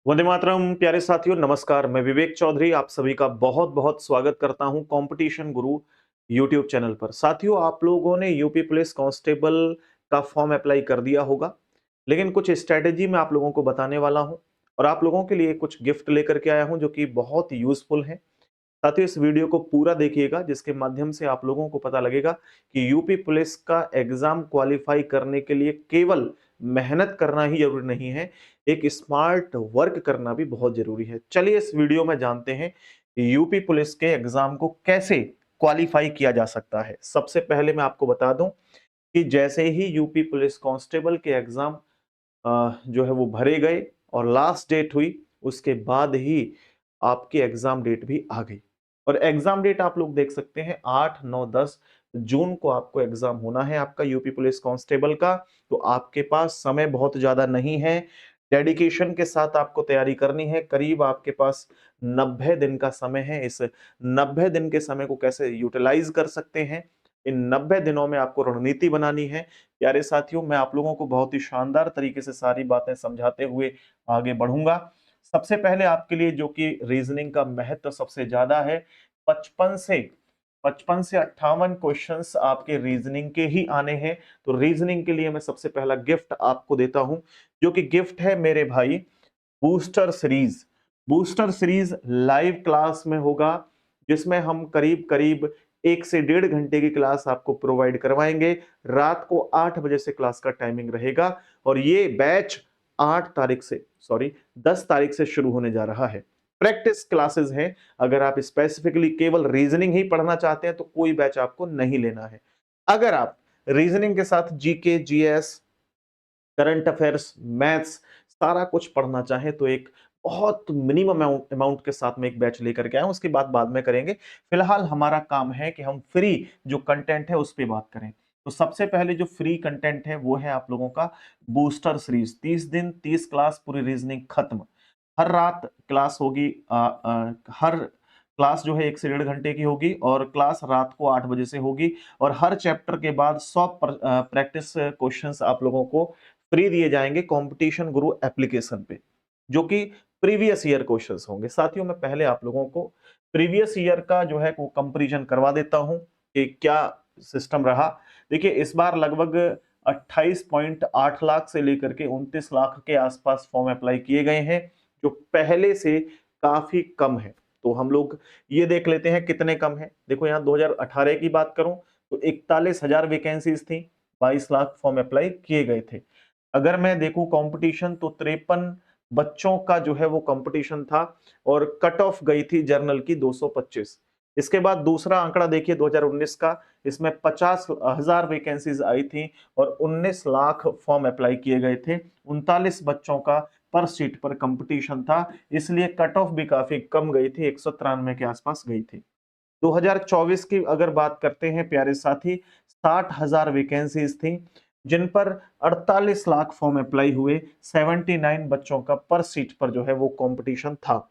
वंदे मातरम। प्यारे साथियों, नमस्कार। मैं विवेक चौधरी आप सभी का बहुत बहुत स्वागत करता हूं कंपटीशन गुरु यूट्यूब चैनल पर। साथियों, आप लोगों ने यूपी पुलिस कांस्टेबल का फॉर्म अप्लाई कर दिया होगा, लेकिन कुछ स्ट्रेटेजी मैं आप लोगों को बताने वाला हूं और आप लोगों के लिए कुछ गिफ्ट लेकर के आया हूं जो कि बहुत यूजफुल है। साथियों, इस वीडियो को पूरा देखिएगा जिसके माध्यम से आप लोगों को पता लगेगा कि यूपी पुलिस का एग्जाम क्वालिफाई करने के लिए केवल मेहनत करना ही जरूरी नहीं है, एक स्मार्ट वर्क करना भी बहुत जरूरी है। चलिए इस वीडियो में जानते हैं कि यूपी पुलिस के एग्जाम को कैसे क्वालिफाई किया जा सकता है। सबसे पहले मैं आपको बता दूं कि जैसे ही यूपी पुलिस कांस्टेबल के एग्जाम जो है वो भरे गए और लास्ट डेट हुई, उसके बाद ही आपकी एग्जाम डेट भी आ गई। और एग्जाम डेट आप लोग देख सकते हैं 8, 9, 10 जून को आपको एग्जाम होना है आपका यूपी पुलिस कांस्टेबल का। तो आपके पास समय बहुत ज्यादा नहीं है, डेडिकेशन के साथ आपको तैयारी करनी है। करीब आपके पास 90 दिन का समय है। इस 90 दिन के समय को कैसे यूटिलाइज कर सकते हैं, इन 90 दिनों में आपको रणनीति बनानी है। प्यारे साथियों, मैं आप लोगों को बहुत ही शानदार तरीके से सारी बातें समझाते हुए आगे बढ़ूंगा। सबसे पहले आपके लिए जो कि रीजनिंग का महत्व सबसे ज्यादा है, 55 से 58 क्वेश्चंस आपके रीजनिंग के ही आने हैं। तो रीजनिंग के लिए मैं सबसे पहला गिफ्ट आपको देता हूं, जो कि गिफ्ट है मेरे भाई booster series. Booster series live class में होगा, जिसमें हम करीब करीब 1 से 1.5 घंटे की क्लास आपको प्रोवाइड करवाएंगे। रात को 8 बजे से क्लास का टाइमिंग रहेगा और ये बैच 10 तारीख से शुरू होने जा रहा है। प्रैक्टिस क्लासेस हैं। अगर आप स्पेसिफिकली केवल रीजनिंग ही पढ़ना चाहते हैं तो कोई बैच आपको नहीं लेना है। अगर आप रीजनिंग के साथ GK, GS, current affairs, maths सारा कुछ पढ़ना चाहे तो एक बहुत मिनिमम अमाउंट के साथ में एक बैच लेकर के आए। उसकी बात बाद में करेंगे। फिलहाल हमारा काम है कि हम फ्री जो कंटेंट है उस पर बात करें। तो सबसे पहले जो फ्री कंटेंट है वो है आप लोगों का बूस्टर सीरीज। 30 दिन 30 क्लास, पूरी रीजनिंग खत्म। हर रात क्लास होगी। हर क्लास जो है 1 से 1.5 घंटे की होगी और क्लास रात को 8 बजे से होगी। और हर चैप्टर के बाद 100 प्रैक्टिस क्वेश्चंस आप लोगों को फ्री दिए जाएंगे कंपटीशन गुरु एप्लीकेशन पे, जो कि प्रीवियस ईयर क्वेश्चंस होंगे। साथियों, मैं पहले आप लोगों को प्रीवियस ईयर का जो है वो कंपैरिजन करवा देता हूं कि क्या सिस्टम रहा। देखिए, इस बार लगभग 28.8 लाख से लेकर के 29 लाख के आसपास फॉर्म अप्लाई किए गए हैं, जो पहले से काफी कम है। तो हम लोग ये देख लेते हैं कितने कम है। देखो, यहाँ 2018 की बात करूं तो 41,000 वैकेंसीज थी, 22 लाख फॉर्म अप्लाई किए गए थे। अगर मैं देखूं कंपटीशन तो 53 बच्चों का जो है वो कंपटीशन था और कट ऑफ गई थी जर्नल की 225। इसके बाद दूसरा आंकड़ा देखिए 2019 का, इसमें 50,000 वैकेंसीज आई थी और 19 लाख फॉर्म अप्लाई किए गए थे। 39 बच्चों का पर सीट पर कंपटीशन था, इसलिए कट ऑफ भी काफी कम गई थी, 193 के आसपास गई थी। 2024 की अगर बात करते हैं प्यारे साथी, 60,000 वैकेंसीज थी, जिन पर 48 लाख फॉर्म अप्लाई हुए। 79 बच्चों का पर सीट पर जो है वो कंपटीशन था।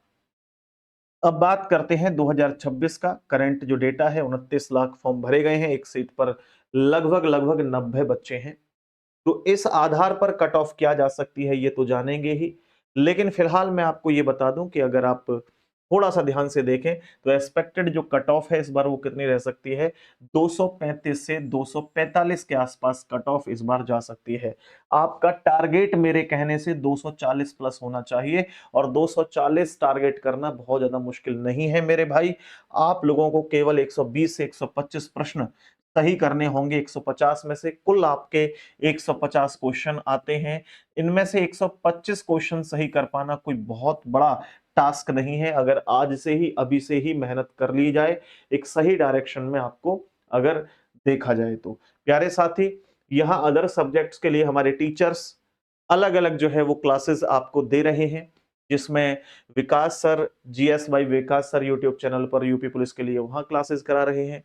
अब बात करते हैं 2026 का। करंट जो डेटा है, 29 लाख फॉर्म भरे गए हैं, एक सीट पर लगभग लगभग 90 बच्चे हैं। तो इस आधार पर कट ऑफ किया जा सकती है ये तो जानेंगे ही, लेकिन फिलहाल मैं आपको ये बता दूं कि अगर आप थोड़ा सा ध्यान से देखें तो एक्सपेक्टेड जो कट ऑफ है इस बार वो कितनी रह सकती है, 235 से 245 के आसपास कट ऑफ इस बार जा सकती है। आपका टारगेट मेरे कहने से 240 प्लस होना चाहिए और 240 टारगेट करना बहुत ज्यादा मुश्किल नहीं है मेरे भाई। आप लोगों को केवल 120 से 125 प्रश्न सही करने होंगे। 150 में से कुल आपके 150 क्वेश्चन आते हैं। इनमें से 125 क्वेश्चन सही कर पाना कोई बहुत बड़ा टास्क नहीं है, अगर आज से ही अभी से ही मेहनत कर ली जाए एक सही डायरेक्शन में आपको अगर देखा जाए तो। प्यारे साथी, यहाँ अदर सब्जेक्ट्स के लिए हमारे टीचर्स अलग अलग जो है वो क्लासेस आपको दे रहे हैं, जिसमें Vikas sir, GS by Vikas sir YouTube channel पर यूपी पुलिस के लिए वहां क्लासेस करा रहे हैं।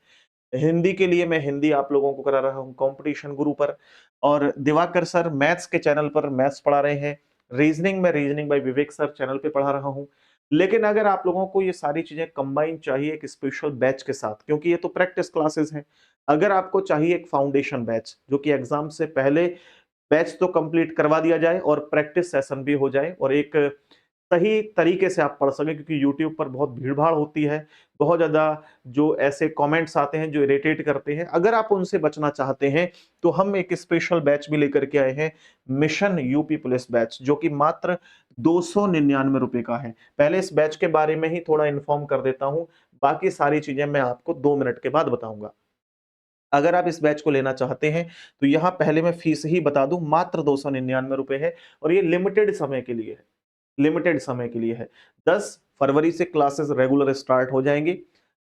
हिंदी के लिए मैं हिंदी आप लोगों को करा रहा हूँ कंपटीशन गुरु पर, और दिवाकर सर मैथ्स के चैनल पर मैथ्स पढ़ा रहे हैं। रीजनिंग में रीजनिंग बाय विवेक सर चैनल पे पढ़ा रहा हूँ। लेकिन अगर आप लोगों को ये सारी चीजें कंबाइन चाहिए एक स्पेशल बैच के साथ, क्योंकि ये तो प्रैक्टिस क्लासेस हैं, अगर आपको चाहिए एक फाउंडेशन बैच जो कि एग्जाम से पहले बैच तो कंप्लीट करवा दिया जाए और प्रैक्टिस सेशन भी हो जाए और एक सही तरीके से आप पढ़ सकें, क्योंकि यूट्यूब पर बहुत भीड़-भाड़ होती है, बहुत ज़्यादा जो ऐसे कमेंट्स आते हैं जो इरिटेट करते हैं। अगर आप उनसे बचना चाहते हैं, तो हम एक स्पेशल बैच भी लेकर के आए हैं, मिशन यूपी पुलिस बैच, जो कि मात्र ₹299 का है। पहले इस बैच के बारे में ही थोड़ा इन्फॉर्म कर देता हूँ, बाकी सारी चीज़ें मैं आपको 2 मिनट के बाद बताऊँगा। अगर आप इस बैच को लेना चाहते हैं, तो यहाँ पहले मैं फीस ही बता दूँ, मात्र ₹299 है और ये लिमिटेड समय के लिए है। लिमिटेड समय के लिए है। 10 फरवरी से क्लासेस रेगुलर स्टार्ट हो जाएंगी।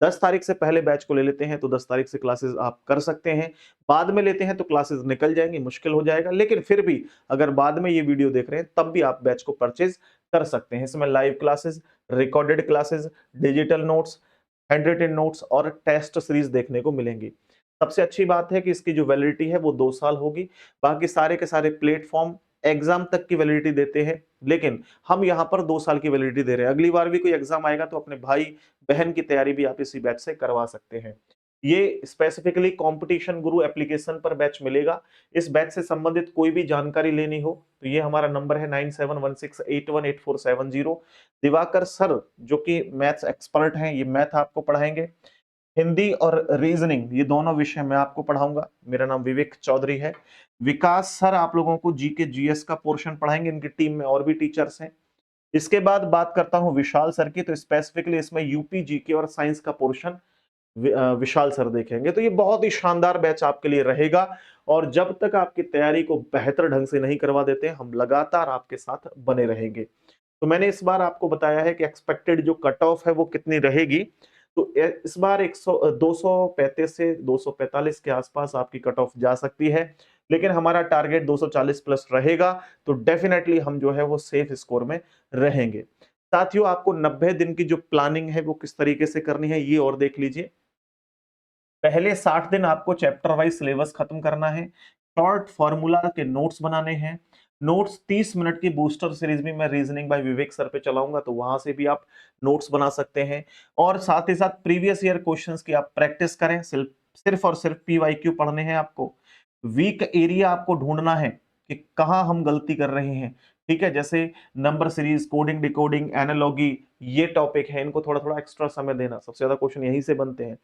10 तारीख से पहले बैच को ले लेते हैं तो 10 तारीख से क्लासेस आप कर सकते हैं। बाद में लेते हैं तो क्लासेस निकल जाएंगी, मुश्किल हो जाएगा। लेकिन फिर भी अगर बाद में ये वीडियो देख रहे हैं तब भी आप बैच को परचेज कर सकते हैं। इसमें live classes, recorded classes, digital notes, handwritten notes और टेस्ट सीरीज देखने को मिलेंगी। सबसे अच्छी बात है कि इसकी जो वैलिडिटी है वो 2 साल होगी। बाकी सारे के सारे प्लेटफॉर्म एग्जाम तक की वैलिडिटी देते हैं, लेकिन हम यहाँ पर 2 साल की वैलिडिटी दे रहे हैं। अगली बार भी कोई एग्जाम आएगा तो अपने भाई बहन की तैयारी भी आप इसी बैच से करवा सकते हैं। ये स्पेसिफिकली कंपटीशन गुरु एप्लीकेशन पर बैच मिलेगा। इस बैच से संबंधित कोई भी जानकारी लेनी हो तो ये हमारा नंबर है 9716818470। दिवाकर सर जो कि मैथ्स एक्सपर्ट हैं, ये मैथ आपको पढ़ाएंगे। हिंदी और रीजनिंग ये दोनों विषय मैं आपको पढ़ाऊंगा। मेरा नाम विवेक चौधरी है। विकास सर आप लोगों को जीके जीएस का पोर्शन पढ़ाएंगे, इनकी टीम में और भी टीचर्स हैं। इसके बाद बात करता हूं विशाल सर की, तो स्पेसिफिकली इसमें यूपी जीके और साइंस का पोर्शन विशाल सर देखेंगे। तो ये बहुत ही शानदार बैच आपके लिए रहेगा और जब तक आपकी तैयारी को बेहतर ढंग से नहीं करवा देते हम लगातार आपके साथ बने रहेंगे। तो मैंने इस बार आपको बताया है कि एक्सपेक्टेड जो कट ऑफ है वो कितनी रहेगी। तो इस बार 235 से 245 के आसपास आपकी कट ऑफ जा सकती है, लेकिन हमारा टारगेट 240 प्लस रहेगा। तो डेफिनेटली हम जो है वो सेफ स्कोर में रहेंगे। साथियों, आपको 90 दिन की जो प्लानिंग है वो किस तरीके से करनी है ये और देख लीजिए। पहले 60 दिन आपको चैप्टर वाइज सिलेबस खत्म करना है, शॉर्ट फॉर्मूला के नोट्स बनाने हैं। नोट्स 30 मिनट की बूस्टर सीरीज भी मैं रीजनिंग बाय विवेक सर पे चलाऊंगा, तो वहां से भी आप नोट्स बना सकते हैं। और साथ ही साथ प्रीवियस ईयर क्वेश्चंस की आप प्रैक्टिस करें। सिर्फ और सिर्फ पीवाईक्यू पढ़ने हैं आपको। वीक एरिया आपको ढूंढना है कि कहां हम गलती कर रहे हैं। ठीक है, जैसे number series, coding, decoding, analogy, ये टॉपिक है, इनको थोड़ा थोड़ा एक्स्ट्रा समय देना। सबसे ज्यादा क्वेश्चन यहीं से बनते हैं,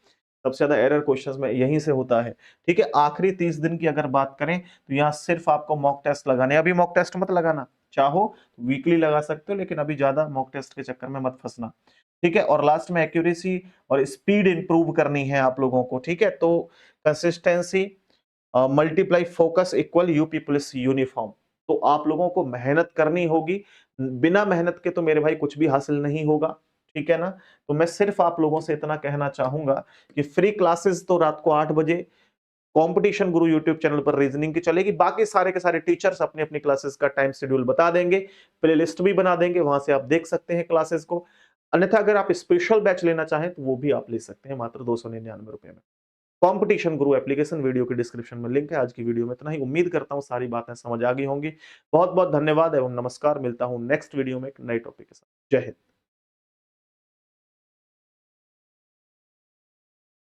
सबसे ज्यादा एरर क्वेश्चंस में यहीं से होता है। ठीक है, आखिरी 30 दिन की अगर बात करें तो यहाँ सिर्फ आपको मॉक टेस्ट लगाने। अभी मॉक टेस्ट मत लगाना, चाहो वीकली लगा सकते हो, लेकिन अभी ज्यादा मॉक टेस्ट के चक्कर में मत फंसना। ठीक है, और लास्ट में एक्यूरेसी और स्पीड इंप्रूव करनी है आप लोगों को। ठीक है, तो consistency multiply focus equal UP police uniform. तो आप लोगों को मेहनत करनी होगी। बिना मेहनत के तो मेरे भाई कुछ भी हासिल नहीं होगा। ठीक है ना। तो मैं सिर्फ आप लोगों से इतना कहना चाहूंगा कि फ्री क्लासेस तो रात को 8 बजे कंपटीशन गुरु यूट्यूब चैनल पर रीजनिंग की चलेगी। बाकी सारे के सारे टीचर्स अपनी अपनी क्लासेस का टाइम शेड्यूल बता देंगे, प्लेलिस्ट भी बना देंगे, वहां से आप देख सकते हैं क्लासेस को। अन्यथा अगर आप स्पेशल बैच लेना चाहें तो वो भी आप ले सकते हैं मात्र ₹299 में। कंपटीशन गुरु एप्लीकेशन वीडियो के डिस्क्रिप्शन में लिंक है। आज की वीडियो में इतना ही। उम्मीद करता हूं सारी बातें समझ आ गई होंगी। बहुत बहुत धन्यवाद एवं नमस्कार। मिलता हूं नेक्स्ट वीडियो में एक नए टॉपिक के साथ। जय हिंद।